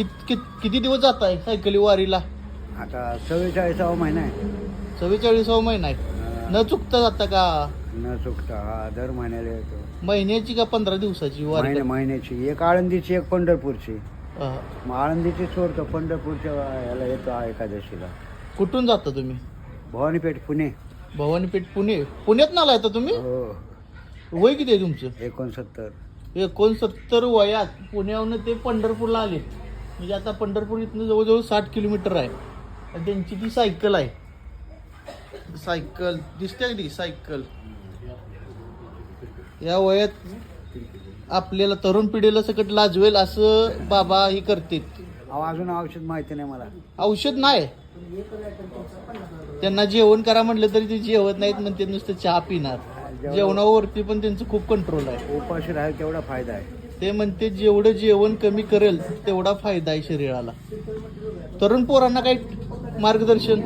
किती दिवस जात आहे सायकली वारीला? आता 44वा महिना आहे. 44वा महिना आहे. न चुकता जाता का? न चुकता हा दर महिन्याला येतो. महिन्याची का 15 दिवसाची वारी? महिन्याची एक आळंदीची एक पंढरपूरची. हा. मग आळंदीची सोडतो पंढरपूरच्या याला येतो एकादशीला. कुठून जाता तुम्ही? भवानीपेठ पुणे. भवानीपेठ पुणे. पुण्यात नाला येता तुम्ही? हो. वय किती आहे तुमचं? 69. 69 वयात पुण्याहून ते पंढरपूरला आले. म्हणजे आता पंढरपूर इथनं जवळजवळ 60 किलोमीटर आहे. आणि त्यांची ती सायकल आहे. सायकल दिसते का ती सायकल? या वयात आपल्याला तरुण पिढीला सकट लाजवेल असं बाबा ही करतात. अजून औषध माहिती नाही मला. औषध नाही त्यांना. जेवण करा म्हटलं तरी ते जेवत नाहीत, म्हणते नुसतं चहा पिणार. जेवणावरती पण त्यांचं खूप कंट्रोल आहे. उपाशी राहील तेवढा फायदा आहे. ते म्हणते जेवढं जेवण कमी करेल तेवढा फायदा आहे शरीराला. तरुण पोरांना काही मार्गदर्शन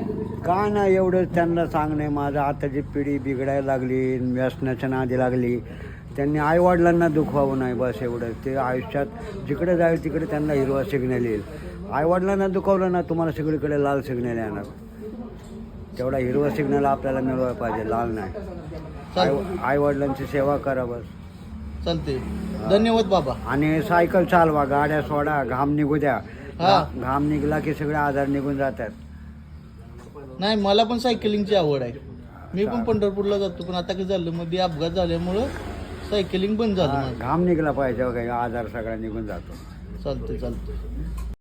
का नाही एवढं त्यांना सांगणे. माझं आताची पिढी बिघडायला लागली, व्यसनाच्या नादी लागली. त्यांनी आईवडिलांना दुखवावं नाही, बस एवढं. ते आयुष्यात जिकडे जाईल तिकडे त्यांना हिरवा सिग्नल येईल. आईवडिलांना दुखवलं ना तुम्हाला सगळीकडे लाल सिग्नल येणार. तेवढा हिरवा सिग्नल आपल्याला मिळवायला पाहिजे, लाल नाही. आईवडिलांची सेवा करा बस. चालते. धन्यवाद बाबा. आणि सायकल चालवा, गाड्या सोडा, घाम निघू द्या. हा. घाम निघला की सगळे आजार निघून जातात. नाही, मला पण सायकलिंगची आवड आहे. मी पण पंढरपूरला जातो, पण आता काय झालं मध्ये अपघात झाल्यामुळं सायकलिंग बंद झालं माझं. घाम निघला पाहिजे, काही आजार सगळा निघून जातो. चालते.